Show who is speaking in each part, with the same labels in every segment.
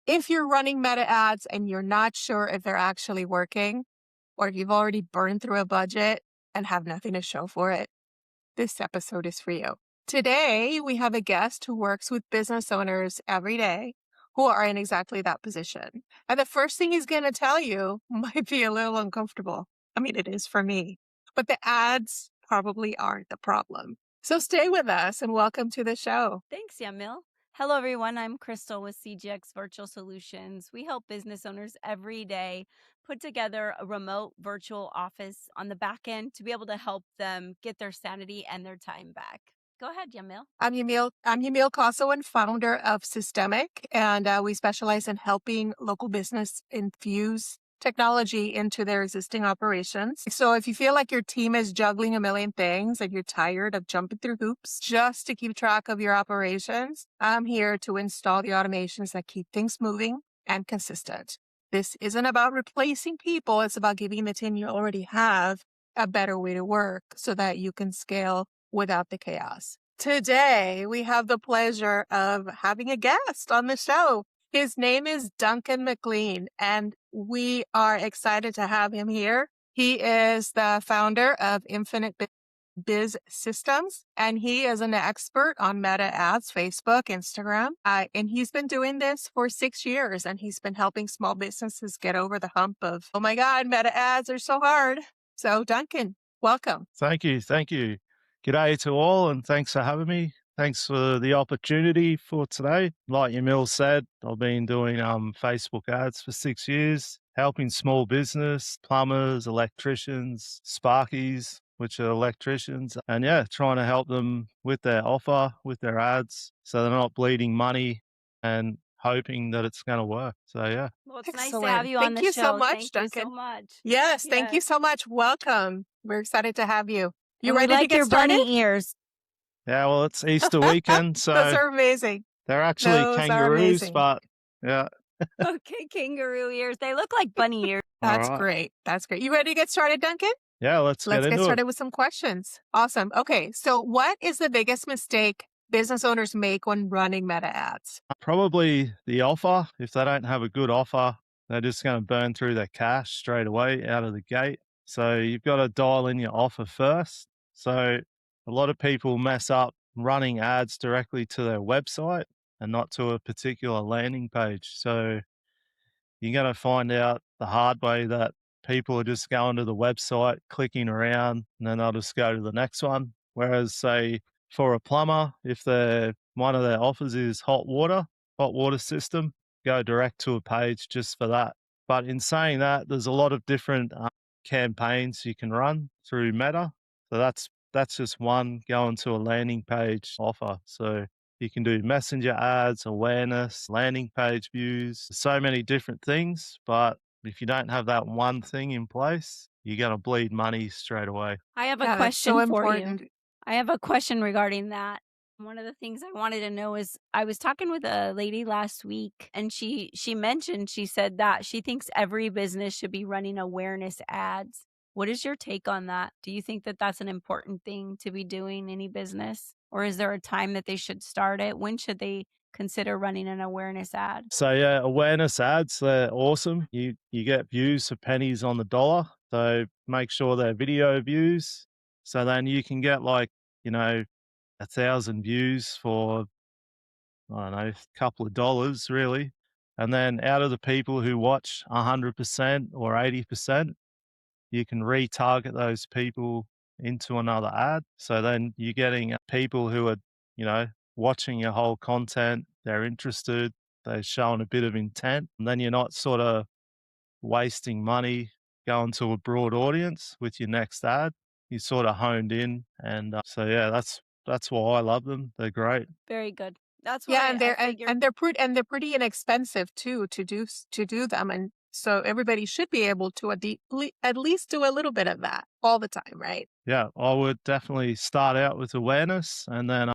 Speaker 1: If you're running meta ads and you're not sure if they're actually working, or if you've already burned through a budget and have nothing to show for it, this episode is for you. Today, we have a guest who works with business owners every day who are in exactly that position. And the first thing he's going to tell you might be a little uncomfortable. I mean, it is for me, but the ads probably aren't the problem. So stay with us and welcome to the show.
Speaker 2: Thanks, Yamille. Hello, everyone. I'm Crystal with CGX Virtual Solutions. We help business owners every day put together a remote virtual office on the back end to be able to help them get their sanity and their time back. Go ahead, Yamille.
Speaker 1: I'm Yamille Kosoan, founder of Systemic, and we specialize in helping local business infuse technology into their existing operations. So if you feel like your team is juggling a million things and you're tired of jumping through hoops just to keep track of your operations, I'm here to install the automations that keep things moving and consistent. This isn't about replacing people. It's about giving the team you already have a better way to work so that you can scale without the chaos. Today, we have the pleasure of having a guest on the show. His name is Duncan McClean, and we are excited to have him here. He is the founder of Infinite Biz Systems, and he is an expert on meta ads, Facebook, Instagram. And he's been doing this for 6 years, and he's been helping small businesses get over the hump of, oh my God, meta ads are so hard. So Duncan, welcome.
Speaker 3: Thank you. Thank you. G'day to all, and thanks for having me. Thanks for the opportunity for today. Like Yamille said, I've been doing Facebook ads for 6 years, helping small business, plumbers, electricians, sparkies, which are electricians, and trying to help them with their offer, with their ads, so they're not bleeding money and hoping that it's going to work. So yeah.
Speaker 2: Well, it's nice to
Speaker 1: Excellent.
Speaker 2: have you on
Speaker 1: Thank
Speaker 2: the
Speaker 1: you so
Speaker 2: show.
Speaker 1: much,
Speaker 2: Thank you
Speaker 1: Duncan.
Speaker 2: so much.
Speaker 1: Yes, thank you
Speaker 2: Yes.
Speaker 1: so much. Welcome. We're excited to have you. You
Speaker 2: And we
Speaker 1: ready to
Speaker 2: like
Speaker 1: get
Speaker 2: your
Speaker 1: started?
Speaker 2: bunny ears.
Speaker 3: Yeah, well, it's Easter weekend,
Speaker 1: Those
Speaker 3: so
Speaker 1: are amazing.
Speaker 3: they're actually
Speaker 1: Those are
Speaker 3: kangaroos,
Speaker 1: amazing.
Speaker 3: but yeah.
Speaker 2: Okay, kangaroo ears. They look like bunny ears.
Speaker 3: All
Speaker 1: That's
Speaker 3: right.
Speaker 1: great. That's great. You ready to get started, Duncan?
Speaker 3: Yeah, let's
Speaker 1: Let's
Speaker 3: get
Speaker 1: get
Speaker 3: into it.
Speaker 1: started with some questions. Awesome. Okay, so what is the biggest mistake business owners make when running meta ads?
Speaker 3: Probably the offer. If they don't have a good offer, they're just going to burn through their cash straight away out of the gate. So you've got to dial in your offer first. So a lot of people mess up running ads directly to their website and not to a particular landing page. So you're going to find out the hard way that people are just going to the website, clicking around, and then they'll just go to the next one. Whereas, say, for a plumber, if one of their offers is hot water system, go direct to a page just for that. But in saying that, there's a lot of different campaigns you can run through Meta. So that's just one going to a landing page offer. So you can do messenger ads, awareness, landing page views, so many different things. But if you don't have that one thing in place, you're going to bleed money straight away.
Speaker 2: I have a
Speaker 1: Yeah, that's so
Speaker 2: question for you.
Speaker 1: important.
Speaker 2: I have a question regarding that. One of the things I wanted to know is I was talking with a lady last week and she said that she thinks every business should be running awareness ads. What is your take on that? Do you think that that's an important thing to be doing any business? Or is there a time that they should start it? When should they consider running an awareness ad?
Speaker 3: So yeah, awareness ads, they're awesome. You get views for pennies on the dollar. So make sure they're video views. So then you can get 1,000 views for, I don't know, a couple of dollars really. And then out of the people who watch 100% or 80%, you can retarget those people into another ad. So then you're getting people who are, watching your whole content. They're interested. They're showing a bit of intent. And then you're not sort of wasting money going to a broad audience with your next ad. You sort of honed in. And so, yeah, that's why I love them. They're great.
Speaker 2: Very good. That's what
Speaker 1: Yeah,
Speaker 2: I figured.
Speaker 1: and they're pretty inexpensive too to do them, and so everybody should be able to at least do a little bit of that all the time, right?
Speaker 3: Yeah, I would definitely start out with awareness and then,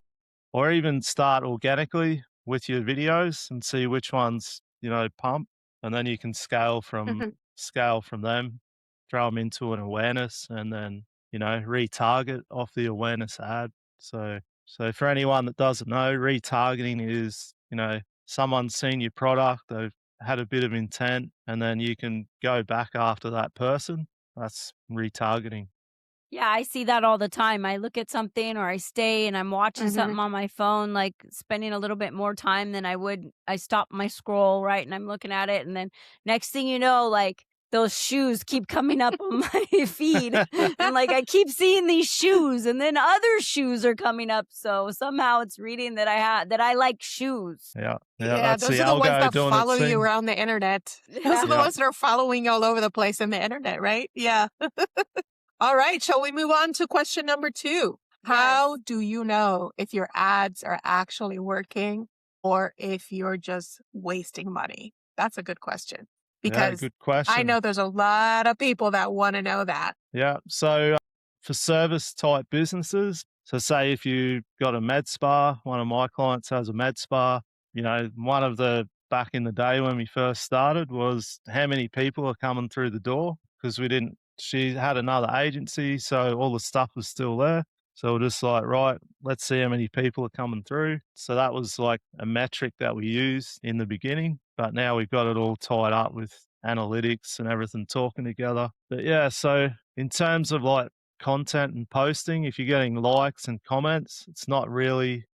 Speaker 3: or even start organically with your videos and see which ones, pump. And then you can scale from them, throw them into an awareness and then, retarget off the awareness ad. So for anyone that doesn't know, retargeting is, someone's seen your product, they've had a bit of intent, and then you can go back after that person. That's retargeting.
Speaker 2: Yeah, I see that all the time. I look at something or I stay and I'm watching
Speaker 1: Hmm.
Speaker 2: something on my phone, like spending a little bit more time than I would. I stop my scroll, right? And I'm looking at it. And then next thing you know, like those shoes keep coming up on my feed. And like I keep seeing these shoes and then other shoes are coming up. So somehow it's reading that I like shoes.
Speaker 3: Yeah, yeah,
Speaker 1: Yeah,
Speaker 3: that's the
Speaker 1: those are the ones
Speaker 3: algo
Speaker 1: that
Speaker 3: doing its
Speaker 1: follow you
Speaker 3: thing.
Speaker 1: around the internet. Those
Speaker 2: Yeah.
Speaker 1: are the
Speaker 3: Yeah,
Speaker 1: ones that are following you all over the place in the internet, right? Yeah. All right. Shall we move on to question number 2?
Speaker 2: Yes.
Speaker 1: How do you know if your ads are actually working or if you're just wasting money? That's a good question
Speaker 3: yeah,
Speaker 1: because
Speaker 3: good
Speaker 1: I
Speaker 3: question.
Speaker 1: know there's a lot of people that want to know that.
Speaker 3: Yeah. So for service type businesses, so say if you got a med spa, one of my clients has a med spa, one of the back in the day when we first started was how many people are coming through the door because she had another agency. So all the stuff was still there. So we're just like, right, let's see how many people are coming through. So that was like a metric that we used in the beginning, but now we've got it all tied up with analytics and everything talking together. But yeah, so in terms of like content and posting, if you're getting likes and comments, it's not really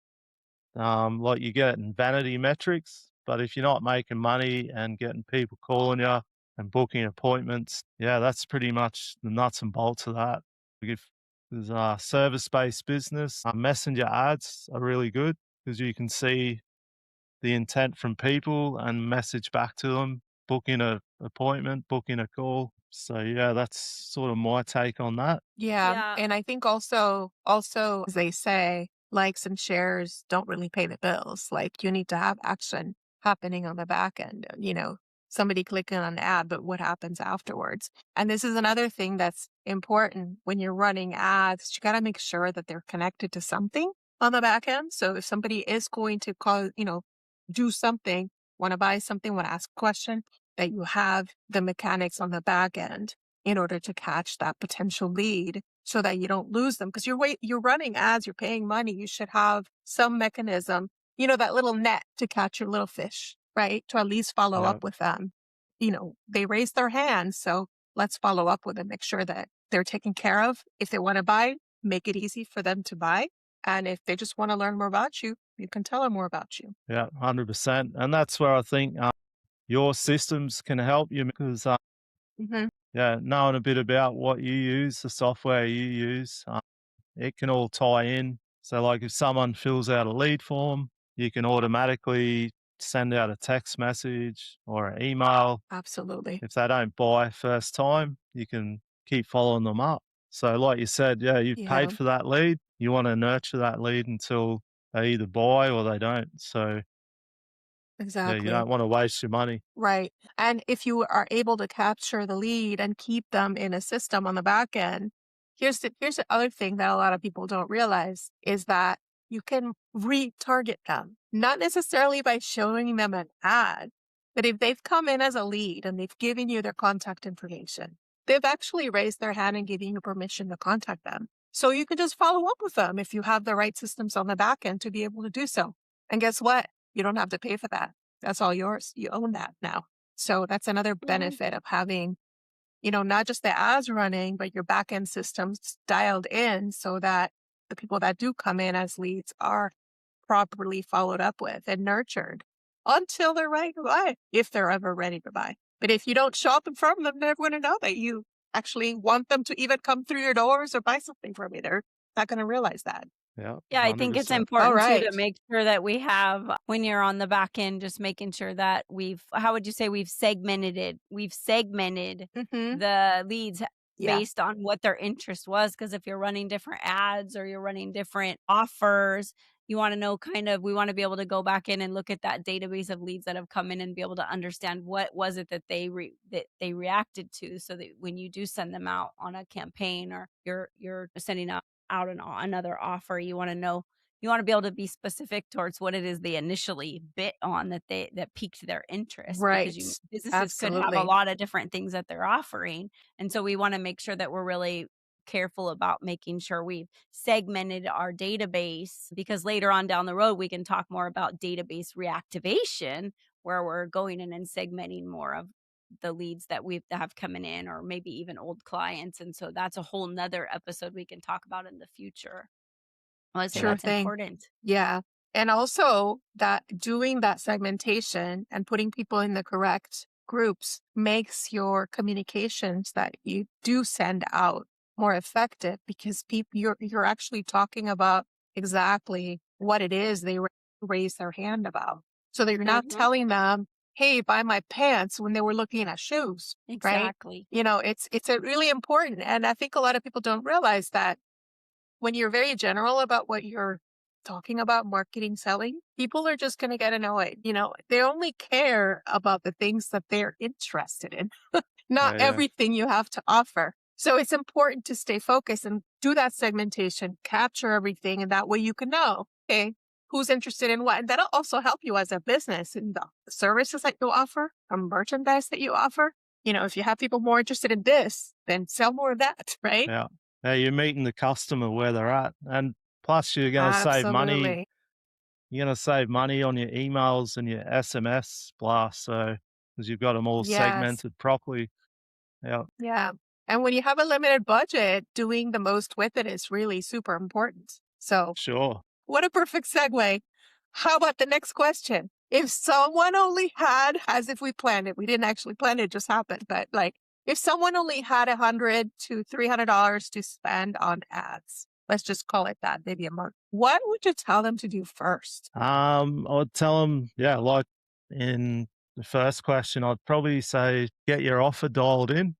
Speaker 3: like you get in vanity metrics. But if you're not making money and getting people calling you and booking appointments, yeah, that's pretty much the nuts and bolts of that. If there's a service-based business, messenger ads are really good because you can see the intent from people and message back to them, booking a appointment, booking a call. So yeah, that's sort of my take on that.
Speaker 1: Yeah.
Speaker 2: Yeah.
Speaker 1: And I think also, as they say, likes and shares don't really pay the bills. Like you need to have action happening on the back end, somebody clicking on an ad, but what happens afterwards? And this is another thing that's important when you're running ads. You got to make sure that they're connected to something on the back end. So if somebody is going to do something, want to buy something, want to ask a question, that you have the mechanics on the back end in order to catch that potential lead so that you don't lose them. Because you're running ads, you're paying money. You should have some mechanism, that little net to catch your little fish, right? To at least follow
Speaker 3: Yeah,
Speaker 1: up with them. They raise their hands. So let's follow up with them, make sure that they're taken care of. If they want to buy, make it easy for them to buy. And if they just want to learn more about you, you can tell them more about you.
Speaker 3: yeah, 100%. And that's where I think your systems can help you because
Speaker 1: Hmm.
Speaker 3: yeah, knowing a bit about what you use, the software you use, it can all tie in. So, like if someone fills out a lead form, you can automatically send out a text message or an email.
Speaker 1: Absolutely.
Speaker 3: If they don't buy first time, you can keep following them up. So, like you said, yeah, you've paid
Speaker 1: Yeah,
Speaker 3: for that lead. You want to nurture that lead until they either buy or they don't. So, yeah, you
Speaker 1: exactly.
Speaker 3: don't want to waste your money.
Speaker 1: Right. And if you are able to capture the lead and keep them in a system on the back end, here's the other thing that a lot of people don't realize is that you can retarget them, not necessarily by showing them an ad, but if they've come in as a lead and they've given you their contact information, they've actually raised their hand and given you permission to contact them. So you can just follow up with them if you have the right systems on the back end to be able to do so. And guess what? You don't have to pay for that. That's all yours. You own that now. So that's another
Speaker 2: Mhm.
Speaker 1: benefit of having, not just the ads running, but your back end systems dialed in so that the people that do come in as leads are properly followed up with and nurtured until they're ready to buy, if they're ever ready to buy. But if you don't show up in front of them, they're never going to know that you actually want them to even come through your doors or buy something from you. They're not going to realize that.
Speaker 3: Yeah,
Speaker 2: Yeah, I think it's
Speaker 3: 100%.
Speaker 1: All
Speaker 2: important too to
Speaker 1: right.
Speaker 2: make sure that we have when you're on the back end, just making sure that how would you say we've segmented
Speaker 1: Mm-hmm.
Speaker 2: the leads
Speaker 1: Yeah.
Speaker 2: based on what their interest was. Because if you're running different ads or you're running different offers, you want to know we want to be able to go back in and look at that database of leads that have come in and be able to understand what was it that that they reacted to, so that when you do send them out on a campaign or you're sending out another offer, you want to know, you want to be able to be specific towards what it is they initially bit on that piqued their interest, because
Speaker 1: Right.
Speaker 2: businesses could have a
Speaker 1: Absolutely.
Speaker 2: lot of different things that they're offering. And so we want to make sure that we're really careful about making sure we've segmented our database, because later on down the road we can talk more about database reactivation, where we're going in and segmenting more of the leads that we have coming in, or maybe even old clients. And so that's a whole nother episode we can talk about in the future. I would say
Speaker 1: Sure
Speaker 2: that's
Speaker 1: thing.
Speaker 2: important.
Speaker 1: Yeah. And also that doing that segmentation and putting people in the correct groups makes your communications that you do send out more effective because you're actually talking about exactly what it is they raise their hand about. So that you're not
Speaker 2: Mhm.
Speaker 1: telling them, hey, buy my pants when they were looking at shoes, right?
Speaker 2: Exactly.
Speaker 1: It's a really important. And I think a lot of people don't realize that when you're very general about what you're talking about, marketing, selling, people are just going to get annoyed. They only care about the things that they're interested in, not
Speaker 3: Yeah, yeah,
Speaker 1: everything you have to offer. So it's important to stay focused and do that segmentation, capture everything. And that way you can know, okay, who's interested in what. And that'll also help you as a business in the services that you offer, the merchandise that you offer. If you have people more interested in this, then sell more of that, right?
Speaker 3: yeah. Yeah, you're meeting the customer where they're at. And plus you're gonna save money.
Speaker 1: Absolutely.
Speaker 3: You're gonna save money on your emails and your SMS blasts, so because you've got them all
Speaker 1: Yes.
Speaker 3: segmented properly. Yeah,
Speaker 1: Yeah. And when you have a limited budget, doing the most with it is really super important. So,
Speaker 3: sure.
Speaker 1: what a perfect segue. How about the next question? If someone only had, as if we planned it, we didn't actually plan it, it just happened, but like if someone only had $100 to $300 to spend on ads, let's just call it that, maybe a month, what would you tell them to do first?
Speaker 3: I would tell them, yeah, like in the first question, I'd probably say get your offer dialed in.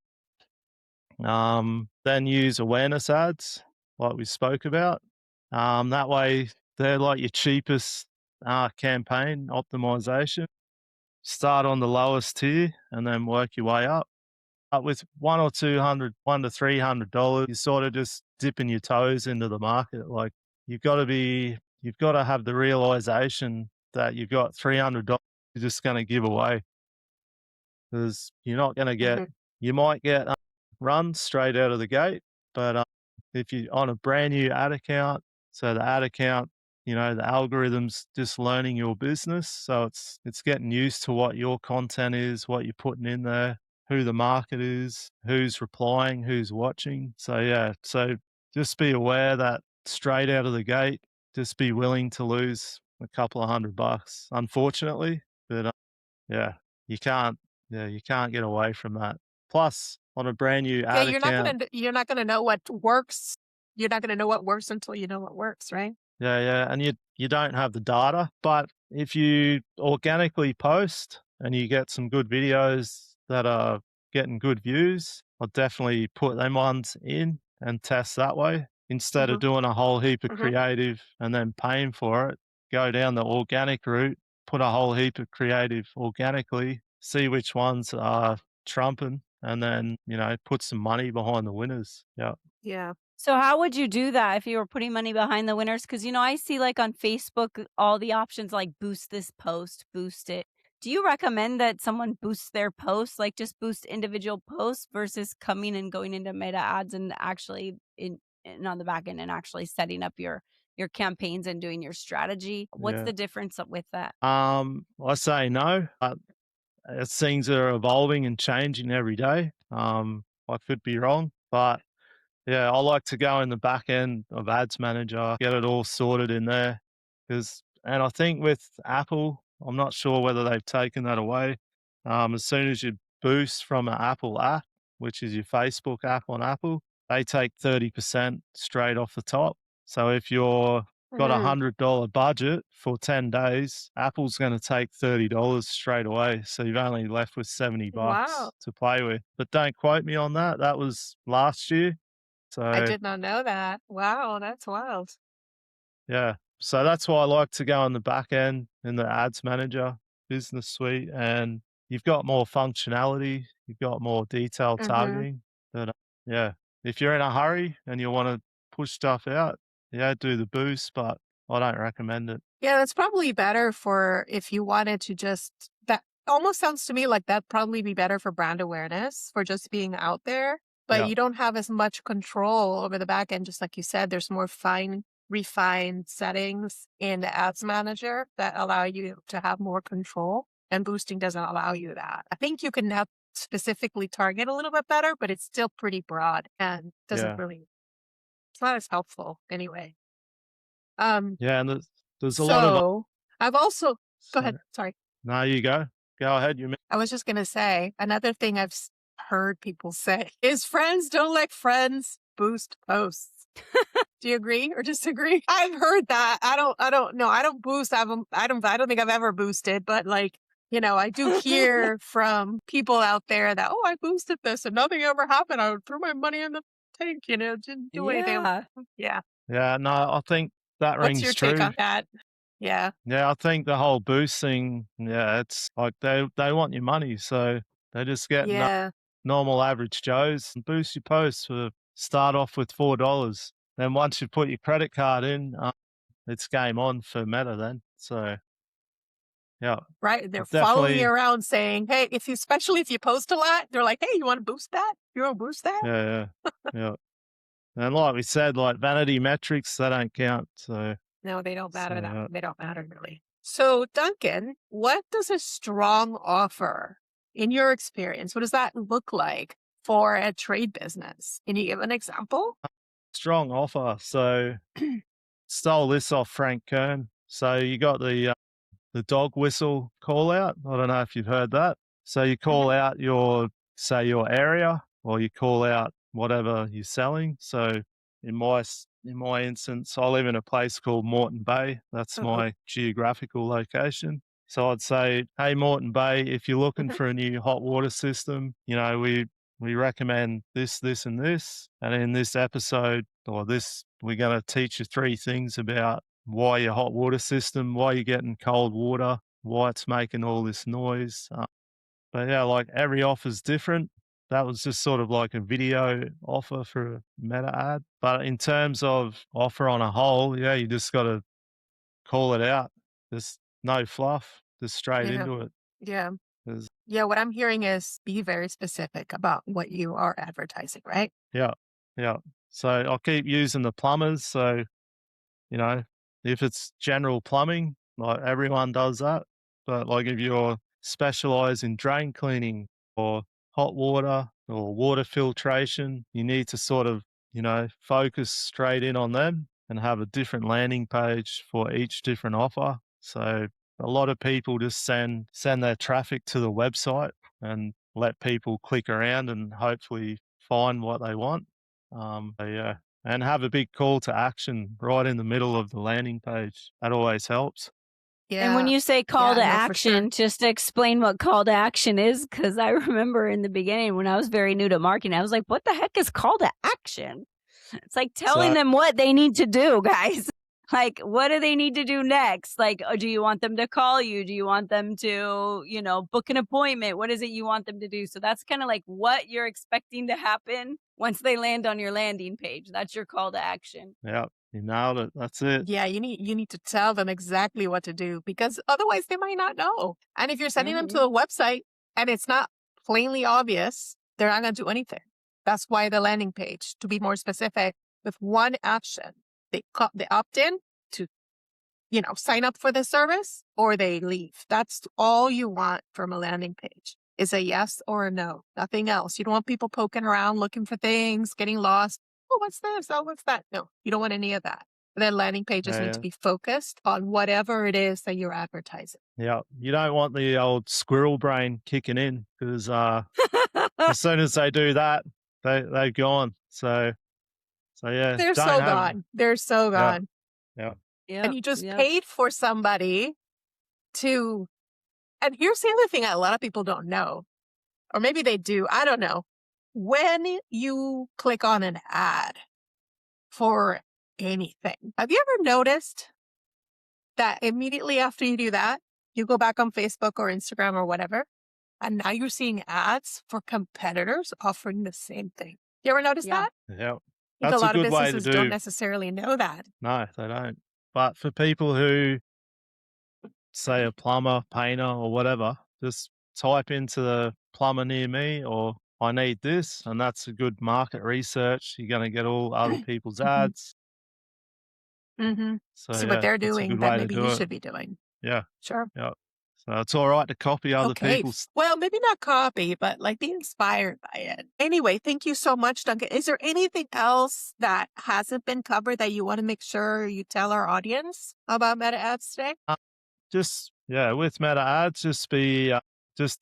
Speaker 3: Then use awareness ads, like we spoke about. That way, they're like your cheapest campaign optimization. Start on the lowest tier and then work your way up. With $100 to $300, you're sort of just dipping your toes into the market. Like you've got to have the realization that you've got $300 you're just going to give away because you're not going to get,
Speaker 1: Hmm.
Speaker 3: you might get runs straight out of the gate, but if you're on a brand new ad account, so the ad account, the algorithm's just learning your business, so it's getting used to what your content is, what you're putting in there, who the market is, who's replying, who's watching. So yeah, so just be aware that straight out of the gate, just be willing to lose a couple of $100, unfortunately, but yeah, you can't you can't get away from that. Plus, on a brand new
Speaker 1: Yeah,
Speaker 3: ad account,
Speaker 1: you're not gonna know what works. You're not gonna know what works until you know what works, right?
Speaker 3: yeah, yeah, and you don't have the data, but if you organically post and you get some good videos that are getting good views, I'll definitely put them ones in and test that way instead of
Speaker 1: Hmm.
Speaker 3: doing a whole heap of
Speaker 1: Hmm.
Speaker 3: creative and then paying for it. Go down the organic route, put a whole heap of creative organically, see which ones are trumping, and then, put some money behind the winners. Yeah.
Speaker 1: Yeah.
Speaker 2: So how would you do that if you were putting money behind the winners? Because I see like on Facebook all the options like boost this post, boost it. Do you recommend that someone boosts their posts, like just boost individual posts versus coming and going into meta ads and actually in on the back end and actually setting up your campaigns and doing your strategy? What's
Speaker 3: Yeah.
Speaker 2: the difference with that?
Speaker 3: I say no. Things are evolving and changing every day. I could be wrong, but yeah, I like to go in the back end of Ads Manager, get it all sorted in there. And I think with Apple, I'm not sure whether they've taken that away. As soon as you boost from an Apple app, which is your Facebook app on Apple, they take 30% straight off the top. So if you're got a
Speaker 1: Mm.
Speaker 3: $100 budget for 10 days, Apple's going to take $30 straight away. So you've only left with $70
Speaker 1: Wow.
Speaker 3: to play with. But don't quote me on that. That was last year.
Speaker 1: I
Speaker 3: So
Speaker 1: did not know that. Wow, that's wild.
Speaker 3: yeah. So that's why I like to go on the back end in the ads manager business suite, and you've got more functionality, you've got more detailed
Speaker 1: Hmm.
Speaker 3: targeting. But yeah, if you're in a hurry and you want to push stuff out, yeah, do the boost, but I don't recommend it.
Speaker 1: Yeah, that's probably better for if you wanted to just that almost sounds to me like that'd probably be better for brand awareness, for just being out there, but
Speaker 3: Yeah.
Speaker 1: you don't have as much control over the back end. Just like you said, there's more refined settings in the ads manager that allow you to have more control. and boosting doesn't allow you that. I think you can now specifically target a little bit better, but it's still pretty broad and doesn't
Speaker 3: Yeah.
Speaker 1: really, it's not as helpful anyway.
Speaker 3: Yeah, and there's a lot of
Speaker 1: So I've also, go
Speaker 3: sorry.
Speaker 1: ahead. Sorry.
Speaker 3: No, you go. Go ahead.
Speaker 1: I was just going to say another thing I've heard people say is friends don't let friends boost posts. Do you agree or disagree? I've heard that. I don't know. I don't boost. I don't think I've ever boosted, but like, I do hear from people out there that, oh, I boosted this and nothing ever happened. I threw my money in the tank, didn't do anything.
Speaker 2: Yeah.
Speaker 1: Yeah.
Speaker 3: Yeah, no, I think that
Speaker 1: What's your
Speaker 3: rings
Speaker 1: take
Speaker 3: true.
Speaker 1: on that? Yeah.
Speaker 3: Yeah, I think the whole boost thing, yeah, it's like they want your money, so they just get
Speaker 1: Yeah.
Speaker 3: normal average Joes and boost your posts for start off with $4. Then once you put your credit card in, it's game on for Meta then. So yeah,
Speaker 1: Right. They're
Speaker 3: I've
Speaker 1: following you
Speaker 3: definitely
Speaker 1: around saying, hey, especially if you post a lot, they're like, hey, you want to boost that? You want to boost that?
Speaker 3: yeah, yeah, yeah. And like we said, like vanity metrics, they don't count. So
Speaker 1: No, they don't matter that.
Speaker 3: yeah.
Speaker 1: They don't matter really. So, Duncan, what does a strong offer, in your experience, what does that look like for a trade business? Can you give an example?
Speaker 3: Strong offer. So stole this off Frank Kern. So you got the dog whistle call out. I don't know if you've heard that. So you call
Speaker 1: Mhm.
Speaker 3: out your area, or you call out whatever you're selling. So in my instance, I live in a place called Moreton Bay. That's
Speaker 1: Uh-oh.
Speaker 3: my geographical location. So I'd say, hey, Moreton Bay, if you're looking
Speaker 1: Mhm.
Speaker 3: for a new hot water system, we recommend this, this, and this. And in this episode or this, we're going to teach you 3 things about why your hot water system, why you're getting cold water, why it's making all this noise. But yeah, like every offer's different. That was just sort of like a video offer for a meta ad. But in terms of offer on a whole, yeah, you just got to call it out. There's no fluff, just straight
Speaker 1: Yeah.
Speaker 3: into it.
Speaker 1: Yeah.
Speaker 3: There's,
Speaker 1: Yeah. What I'm hearing is be very specific about what you are advertising, right?
Speaker 3: yeah, yeah. So I'll keep using the plumbers. So if it's general plumbing, like everyone does that. But like if you're specialized in drain cleaning or hot water or water filtration, you need to sort of, focus straight in on them and have a different landing page for each different offer. So a lot of people just send their traffic to the website and let people click around and hopefully find what they want. But yeah, and have a big call to action right in the middle of the landing page. That always helps.
Speaker 2: And when
Speaker 1: Yeah.
Speaker 2: you say call
Speaker 1: Yeah.
Speaker 2: to
Speaker 1: No, for sure.
Speaker 2: action, just explain what call to action is. Cause I remember in the beginning when I was very new to marketing, I was like, what the heck is call to action? It's like telling
Speaker 3: So
Speaker 2: them what they need to do, guys. Like, what do they need to do next? Like, do you want them to call you? Do you want them to, book an appointment? What is it you want them to do? So that's kind of like what you're expecting to happen once they land on your landing page. That's your call to action.
Speaker 3: yeah, you nailed it. That's it.
Speaker 1: Yeah, you need to tell them exactly what to do because otherwise they might not know. And if you're sending them to a website and it's not plainly obvious, they're not going to do anything. That's why the landing page, to be more specific, with one action, they opt in to, sign up for the service or they leave. That's all you want from a landing page is a yes or a no, nothing else. You don't want people poking around looking for things, getting lost. Oh, what's this? Oh, what's that? No, you don't want any of that. Then landing pages need to
Speaker 3: Yeah,
Speaker 1: be focused on whatever it is that you're advertising.
Speaker 3: yeah. You don't want the old squirrel brain kicking in because as soon as they do that, they're gone. So yeah,
Speaker 1: They're
Speaker 3: don't
Speaker 1: so
Speaker 3: have
Speaker 1: gone. They're so
Speaker 3: yeah,
Speaker 1: gone.
Speaker 3: yeah,
Speaker 1: And
Speaker 2: Yep.
Speaker 1: you just
Speaker 2: Yep.
Speaker 1: paid for somebody to, and here's the other thing a lot of people don't know, or maybe they do. I don't know. When you click on an ad for anything, have you ever noticed that immediately after you do that, you go back on Facebook or Instagram or whatever, and now you're seeing ads for competitors offering the same thing? You ever notice
Speaker 2: Yeah.
Speaker 1: that?
Speaker 3: yeah.
Speaker 1: I think a
Speaker 3: That's a
Speaker 1: lot of
Speaker 3: good way to
Speaker 1: businesses don't
Speaker 3: do.
Speaker 1: necessarily know that.
Speaker 3: No, they don't. But for people who say a plumber, painter, or whatever, just type into the plumber near me or I need this, and that's a good market research. You're going to get all other people's
Speaker 1: hmm
Speaker 3: ads.
Speaker 1: hmm
Speaker 3: So
Speaker 1: See what
Speaker 3: yeah,
Speaker 1: they're
Speaker 3: that's a
Speaker 1: doing
Speaker 3: good
Speaker 1: that
Speaker 3: way to
Speaker 1: maybe you
Speaker 3: do it.
Speaker 1: should be doing.
Speaker 3: Yeah,
Speaker 1: Sure.
Speaker 3: yeah. So it's all right to copy other
Speaker 1: Okay.
Speaker 3: people's.
Speaker 1: Well, maybe not copy, but like be inspired by it. Anyway, thank you so much, Duncan. Is there anything else that hasn't been covered that you want to make sure you tell our audience about meta ads today?
Speaker 3: Just, yeah, with meta ads, just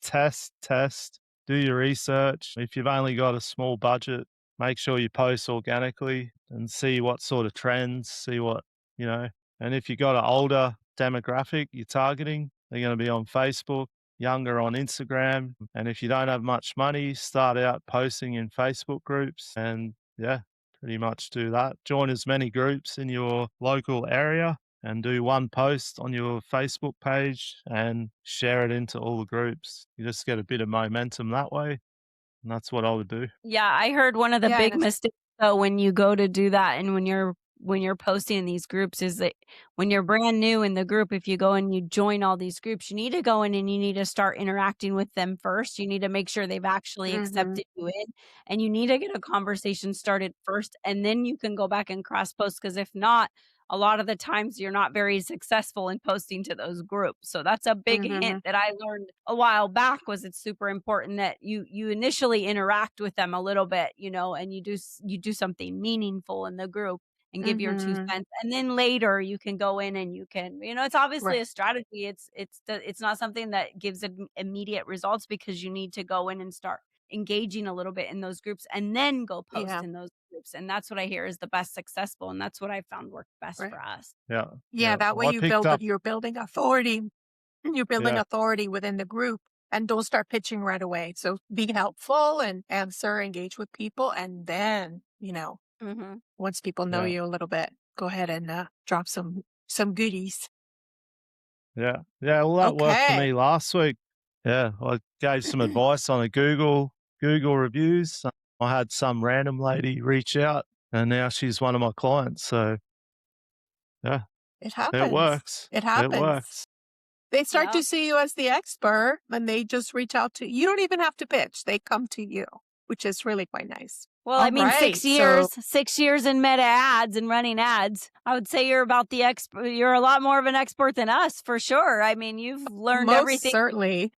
Speaker 3: test, do your research. If you've only got a small budget, make sure you post organically and see what sort of trends, see what, you know, and if you've got an older demographic you're targeting, they're going to be on Facebook, younger on Instagram. And if you don't have much money, start out posting in Facebook groups and yeah, pretty much do that. Join as many groups in your local area and do one post on your Facebook page and share it into all the groups. You just get a bit of momentum that way. And that's what I would do.
Speaker 2: Yeah, I heard one of the
Speaker 1: Yeah,
Speaker 2: big mistakes though when you go to do that and when you're posting in these groups is that when you're brand new in the group, if you go and you join all these groups, you need to go in and you need to start interacting with them first. You need to make sure they've actually
Speaker 1: mm-hmm,
Speaker 2: accepted you in, and you need to get a conversation started first, and then you can go back and cross post, because if not, a lot of the times you're not very successful in posting to those groups. So that's a big
Speaker 1: mm-hmm,
Speaker 2: hint that I learned a while back, was it's super important that you initially interact with them a little bit, and you do something meaningful in the group and give your two
Speaker 1: mm-hmm.
Speaker 2: cents. And then later you can go in and you can, it's obviously
Speaker 1: Right.
Speaker 2: a strategy. It's not something that gives immediate results, because you need to go in and start engaging a little bit in those groups and then go post
Speaker 1: Yeah.
Speaker 2: in those groups. And that's what I hear is the best successful. And that's what I found worked best
Speaker 1: Right.
Speaker 2: for us.
Speaker 3: Yeah.
Speaker 1: Yeah.
Speaker 3: Yeah.
Speaker 1: That way
Speaker 3: Well, I picked up,
Speaker 1: you're building authority. You're building
Speaker 3: yeah.
Speaker 1: authority within the group, and don't start pitching right away. So be helpful and answer, engage with people. And then,
Speaker 2: Mhm.
Speaker 1: once people know
Speaker 3: Yeah.
Speaker 1: you a little bit, go ahead and drop some goodies.
Speaker 3: Yeah. Yeah. Well, that worked for
Speaker 1: Okay.
Speaker 3: me last week. Yeah. I gave some advice on a Google reviews. I had some random lady reach out and now she's one of my clients. So yeah,
Speaker 1: It
Speaker 3: it
Speaker 1: happens.
Speaker 3: works.
Speaker 1: It
Speaker 3: It
Speaker 1: happens.
Speaker 3: works.
Speaker 1: They start
Speaker 2: Yeah.
Speaker 1: to see you as the expert and they just reach out to you. You don't even have to pitch. They come to you, which is really quite nice.
Speaker 2: Well, I
Speaker 1: All
Speaker 2: mean,
Speaker 1: right. So
Speaker 2: 6 years in meta ads and running ads. I would say you're about the expert. You're a lot more of an expert than us, for sure. I mean, you've learned
Speaker 1: most
Speaker 2: everything.
Speaker 1: certainly.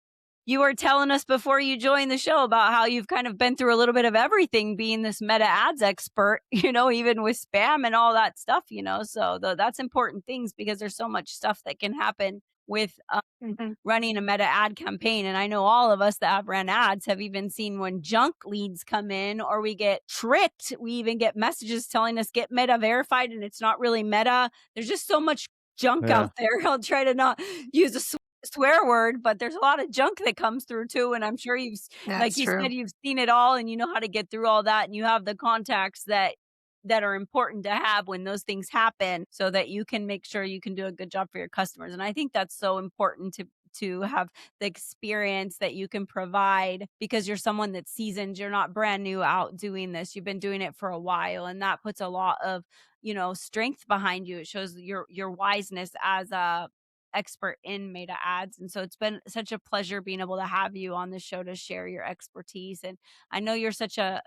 Speaker 2: You were telling us before you joined the show about how you've kind of been through a little bit of everything, being this meta ads expert, even with spam and all that stuff, so that's important things, because there's so much stuff that can happen with
Speaker 1: Mhm.
Speaker 2: running a meta ad campaign. And I know all of us that have ran ads have even seen when junk leads come in, or we get tricked. We even get messages telling us get meta verified and it's not really meta. There's just so much junk
Speaker 3: Yeah.
Speaker 2: out there. I'll try to not use a swear word, but there's a lot of junk that comes through too. And I'm sure like
Speaker 1: That's
Speaker 2: you
Speaker 1: true.
Speaker 2: said, you've seen it all and you know how to get through all that. And you have the contacts that are important to have when those things happen, so that you can make sure you can do a good job for your customers. And I think that's so important to have the experience that you can provide, because you're someone that's seasoned. You're not brand new out doing this. You've been doing it for a while, and that puts a lot of, strength behind you. It shows your wiseness as a expert in meta ads. And so it's been such a pleasure being able to have you on the show to share your expertise. And I know you're such a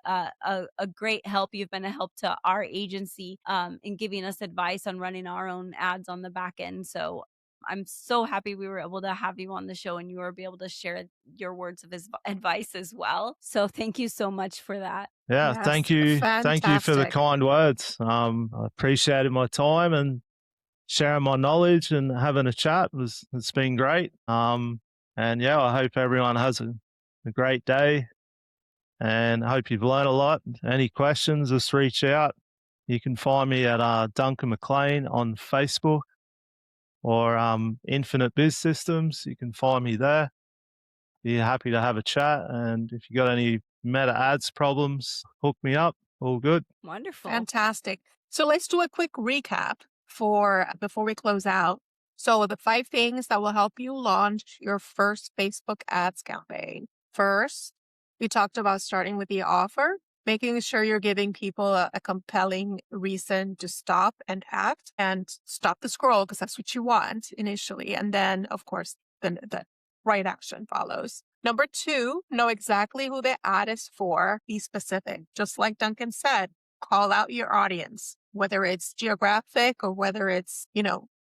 Speaker 2: great help. You've been a help to our agency in giving us advice on running our own ads on the back end. So I'm so happy we were able to have you on the show and you were able to share your words of advice as well. So thank you so much for that.
Speaker 3: Yeah. Thank
Speaker 1: Yes.
Speaker 3: you. Thank you for the
Speaker 1: Fantastic.
Speaker 3: kind words. I appreciated my time and sharing my knowledge and having a chat. It's been great. And yeah, I hope everyone has a great day and I hope you've learned a lot. Any questions, just reach out. You can find me at Duncan McClean on Facebook or Infinite Biz Systems. You can find me there. Be happy to have a chat. And if you got any meta ads problems, hook me up. All good.
Speaker 2: Wonderful.
Speaker 1: Fantastic. So let's do a quick recap for before we close out. So the 5 things that will help you launch your first Facebook ads campaign. First, we talked about starting with the offer, making sure you're giving people a compelling reason to stop and act and stop the scroll, because that's what you want initially. And then, of course, the right action follows. Number 2, know exactly who the ad is for. Be specific. Just like Duncan said, call out your audience, whether it's geographic or whether it's,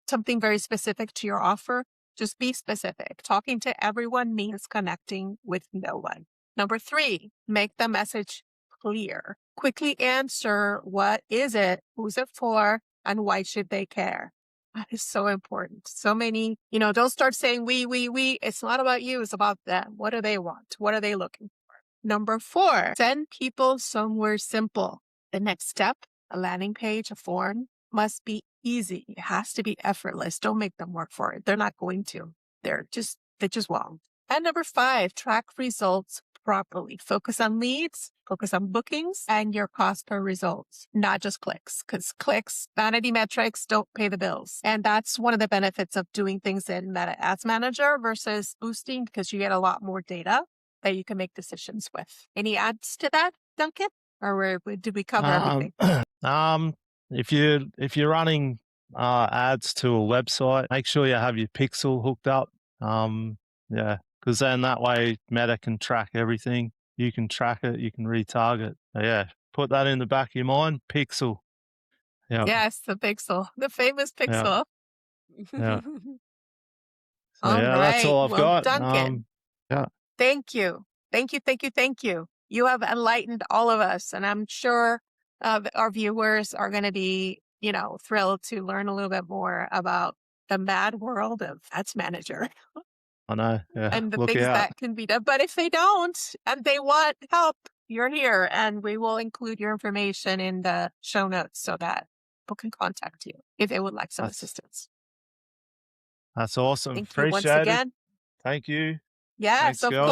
Speaker 1: something very specific to your offer. Just be specific. Talking to everyone means connecting with no one. Number 3, make the message clear. Quickly answer, what is it, who's it for, and why should they care? That is so important. So many, don't start saying we. It's not about you. It's about them. What do they want? What are they looking for? Number 4, send people somewhere simple. The next step, a landing page, a form, must be easy. It has to be effortless. Don't make them work for it. They're not going to. They just won't. And number 5, track results properly. Focus on leads, focus on bookings, and your cost per results, not just clicks, because clicks, vanity metrics don't pay the bills. And that's one of the benefits of doing things in Meta Ads Manager versus boosting, because you get a lot more data that you can make decisions with. Any adds to that, Duncan? Or did we cover everything?
Speaker 3: If you're running ads to a website, make sure you have your pixel hooked up. Because then that way Meta can track everything. You can track it. You can retarget. Put that in the back of your mind. Pixel. Yeah.
Speaker 1: Yes, the pixel, the famous pixel.
Speaker 3: Yeah.
Speaker 1: All right.
Speaker 3: That's all I've got.
Speaker 1: Duncan, thank you. You have enlightened all of us, and I'm sure our viewers are going to be, thrilled to learn a little bit more about the mad world of Ads Manager.
Speaker 3: I know. Yeah.
Speaker 1: And the
Speaker 3: Look
Speaker 1: things
Speaker 3: out.
Speaker 1: that can be done. But if they don't and they want help, you're here, and we will include your information in the show notes so that people can contact you if they would like some assistance.
Speaker 3: That's awesome.
Speaker 1: Thank you once
Speaker 3: Appreciate it.
Speaker 1: again.
Speaker 3: Thank you.
Speaker 1: Yes,
Speaker 3: Thanks,
Speaker 1: of
Speaker 3: girls.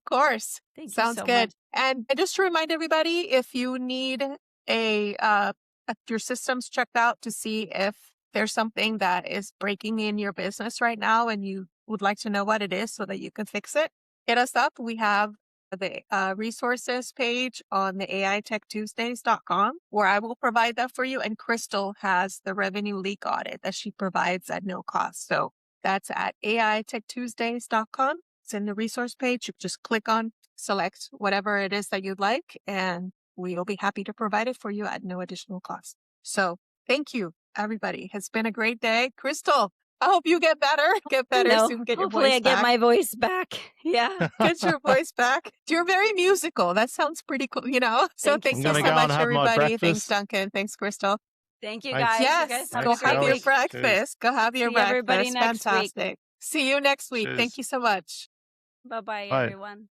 Speaker 1: course.
Speaker 2: Thank you
Speaker 1: Sounds
Speaker 2: so
Speaker 1: good.
Speaker 2: much.
Speaker 1: And just to remind everybody, if you need your systems checked out to see if there's something that is breaking in your business right now and you would like to know what it is so that you can fix it, hit us up. We have the resources page on the AITechTuesdays.com where I will provide that for you. And Crystal has the revenue leak audit that she provides at no cost. So that's at AITechTuesdays.com. It's in the resource page. You just click on, select whatever it is that you'd like, and we will be happy to provide it for you at no additional cost. So thank you, everybody. It's been a great day. Crystal, I hope you get better. Soon. Get your
Speaker 2: Hopefully
Speaker 1: voice
Speaker 2: I get
Speaker 1: back.
Speaker 2: my voice back. Yeah.
Speaker 1: Get your voice back. You're very musical. That sounds pretty cool, So
Speaker 2: Thank you
Speaker 1: thanks
Speaker 2: so
Speaker 1: so
Speaker 2: much.
Speaker 1: much,
Speaker 3: have my
Speaker 1: everybody. Thanks,
Speaker 3: breakfast.
Speaker 1: Duncan. Thanks, Crystal.
Speaker 2: Thank you,
Speaker 3: Thanks.
Speaker 2: guys. You guys
Speaker 1: Yes,
Speaker 2: have
Speaker 1: go
Speaker 2: a great
Speaker 1: have your
Speaker 2: week.
Speaker 1: breakfast. Go have your
Speaker 2: See everybody
Speaker 1: breakfast.
Speaker 2: next week.
Speaker 1: Fantastic. See you next week.
Speaker 3: Cheers.
Speaker 1: Thank you so much.
Speaker 2: Bye-bye,
Speaker 3: Bye.
Speaker 2: everyone.